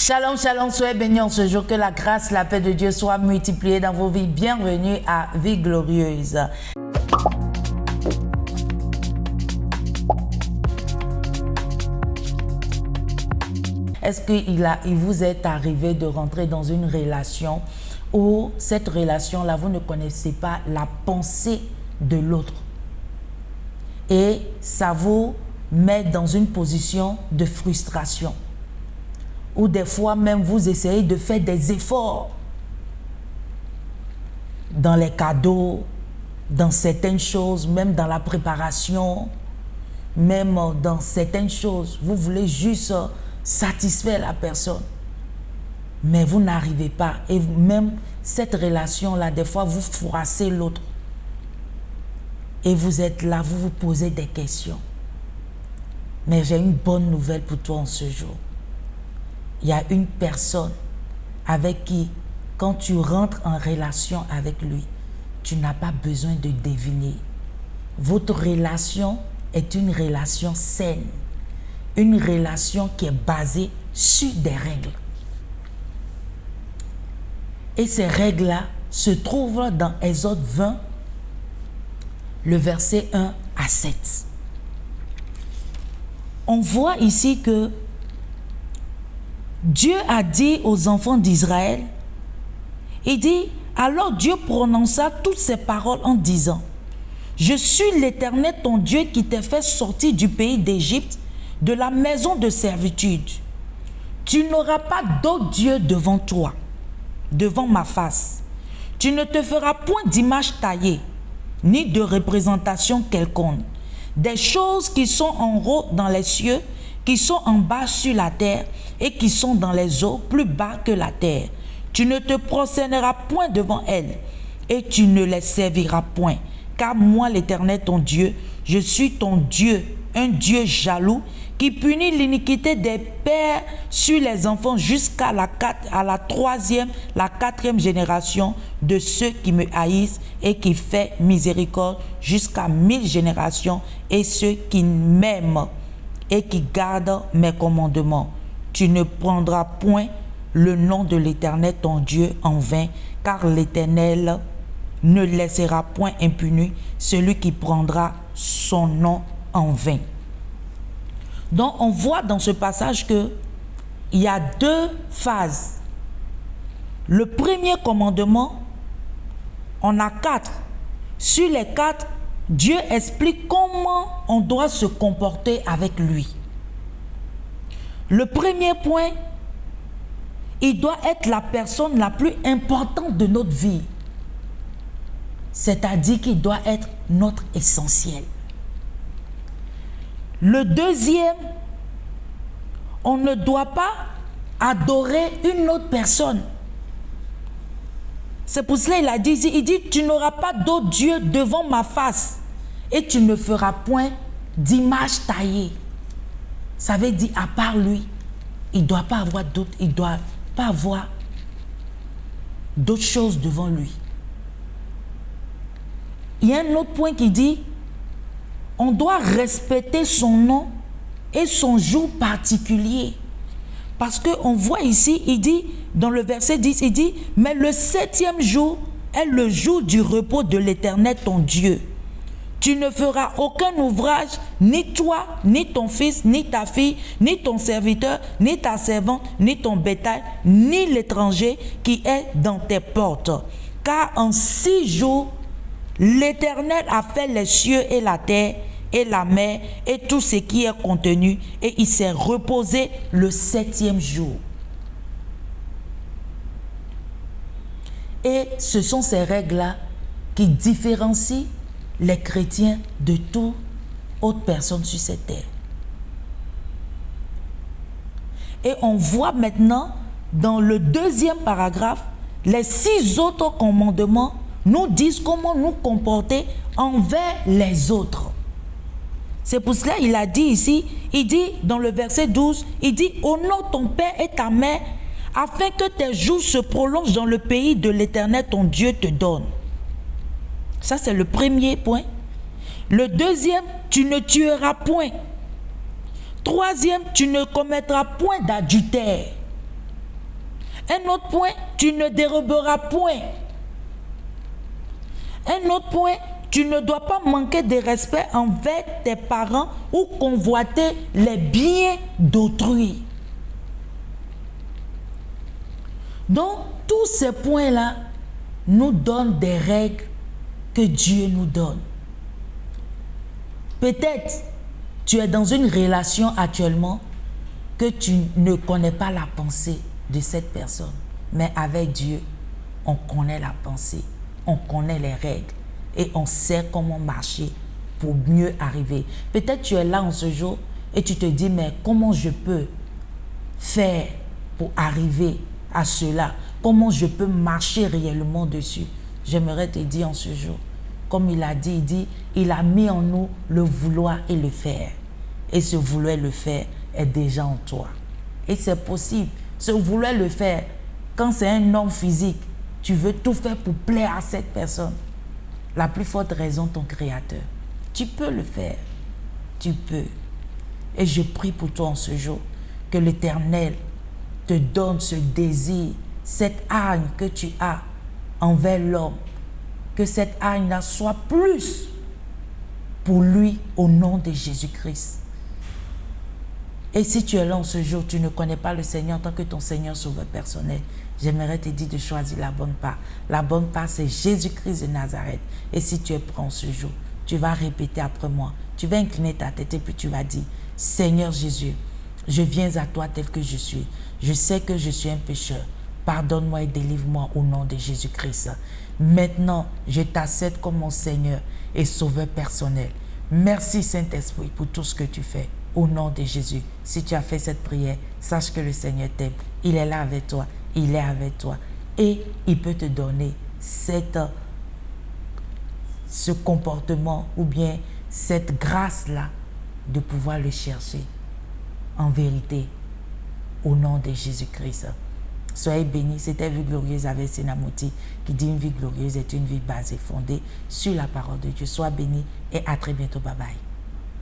Shalom, shalom, soyez bénis en ce jour, que la grâce, la paix de Dieu soit multipliée dans vos vies. Bienvenue à Vie Glorieuse. Est-ce qu'il vous est arrivé de rentrer dans une relation où cette relation-là, vous ne connaissez pas la pensée de l'autre et ça vous met dans une position de frustration? Ou des fois même vous essayez de faire des efforts dans les cadeaux, dans certaines choses, même dans la préparation, même dans certaines choses. Vous voulez juste satisfaire la personne, mais vous n'arrivez pas. Et même cette relation-là, des fois vous froissez l'autre. Et vous êtes là, vous vous posez des questions. Mais j'ai une bonne nouvelle pour toi en ce jour. Il y a une personne avec qui, quand tu rentres en relation avec lui, tu n'as pas besoin de deviner. Votre relation est une relation saine, une relation qui est basée sur des règles. Et ces règles-là se trouvent dans Exode 20, le verset 1 à 7. On voit ici que Dieu a dit aux enfants d'Israël, il dit, alors Dieu prononça toutes ces paroles en disant, je suis l'Éternel ton Dieu qui t'a fait sortir du pays d'Égypte, de la maison de servitude. Tu n'auras pas d'autre Dieu devant toi, devant ma face. Tu ne te feras point d'image taillée, ni de représentation quelconque. Des choses qui sont en haut dans les cieux, qui sont en bas sur la terre, et qui sont dans les eaux plus bas que la terre. Tu ne te prosterneras point devant elles, et tu ne les serviras point. Car moi, l'Éternel ton Dieu, je suis ton Dieu, un Dieu jaloux, qui punit l'iniquité des pères sur les enfants jusqu'à la troisième, la quatrième génération de ceux qui me haïssent, et qui fait miséricorde jusqu'à 1000 générations, et ceux qui m'aiment et qui gardent mes commandements. Tu ne prendras point le nom de l'Éternel ton Dieu en vain, car l'Éternel ne laissera point impuni celui qui prendra son nom en vain. Donc on voit dans ce passage que il y a deux phases. Le premier commandement, on a 4. Sur les 4, Dieu explique comment on doit se comporter avec lui. Le premier point, il doit être la personne la plus importante de notre vie. C'est-à-dire qu'il doit être notre essentiel. Le deuxième, on ne doit pas adorer une autre personne. C'est pour cela qu'il a dit, il dit, tu n'auras pas d'autre Dieu devant ma face et tu ne feras point d'image taillée. Ça veut dire, à part lui, il ne doit pas avoir d'autres, il ne doit pas avoir d'autres choses devant lui. Il y a un autre point qui dit, on doit respecter son nom et son jour particulier. Parce qu'on voit ici, il dit, dans le verset 10, il dit, mais le 7e jour est le jour du repos de l'Éternel ton Dieu. Tu ne feras aucun ouvrage, ni toi, ni ton fils, ni ta fille, ni ton serviteur, ni ta servante, ni ton bétail, ni l'étranger qui est dans tes portes. Car en 6 jours, l'Éternel a fait les cieux et la terre, et la mer, et tout ce qui est contenu, et il s'est reposé le 7e jour. Et ce sont ces règles-là qui différencient les chrétiens de toute autre personne sur cette terre. Et on voit maintenant, dans le 2e paragraphe, les 6 autres commandements nous disent comment nous comporter envers les autres. C'est pour cela qu'il a dit ici, il dit dans le verset 12, il dit « Honore ton père et ta mère, afin que tes jours se prolongent dans le pays de l'Éternel ton Dieu te donne. » Ça, c'est le premier point. Le deuxième, tu ne tueras point. Troisième, tu ne commettras point d'adultère. Un autre point, tu ne déroberas point. Un autre point, tu ne dois pas manquer de respect envers tes parents ou convoiter les biens d'autrui. Donc, tous ces points-là nous donnent des règles que Dieu nous donne. Peut-être tu es dans une relation actuellement que tu ne connais pas la pensée de cette personne. Mais avec Dieu, on connaît la pensée, on connaît les règles et on sait comment marcher pour mieux arriver. Peut-être tu es là en ce jour et tu te dis, mais comment je peux faire pour arriver à cela? Comment je peux marcher réellement dessus? J'aimerais te dire en ce jour, comme il a dit, il a mis en nous le vouloir et le faire. Et ce vouloir et le faire est déjà en toi. Et c'est possible. Ce vouloir le faire, quand c'est un homme physique, tu veux tout faire pour plaire à cette personne. La plus forte raison, ton Créateur. Tu peux le faire. Tu peux. Et je prie pour toi en ce jour, que l'Éternel te donne ce désir, cette haine que tu as envers l'homme, que cette haine-là soit plus pour lui au nom de Jésus-Christ. Et si tu es là en ce jour, tu ne connais pas le Seigneur en tant que ton Seigneur sauveur personnel, j'aimerais te dire de choisir la bonne part. La bonne part, c'est Jésus-Christ de Nazareth. Et si tu es prêt en ce jour, tu vas répéter après moi. Tu vas incliner ta tête et puis tu vas dire, Seigneur Jésus, je viens à toi tel que je suis. Je sais que je suis un pécheur. Pardonne-moi et délivre-moi au nom de Jésus-Christ. Maintenant, je t'accepte comme mon Seigneur et sauveur personnel. Merci Saint-Esprit pour tout ce que tu fais. Au nom de Jésus, si tu as fait cette prière, sache que le Seigneur t'aime. Il est là avec toi. Il est avec toi. Et il peut te donner ce comportement ou bien cette grâce-là de pouvoir le chercher en vérité au nom de Jésus-Christ. Soyez bénis. C'était Vie Glorieuse avec Senamouti qui dit une vie glorieuse est une vie basée, fondée sur la parole de Dieu. Sois bénis et à très bientôt. Bye bye.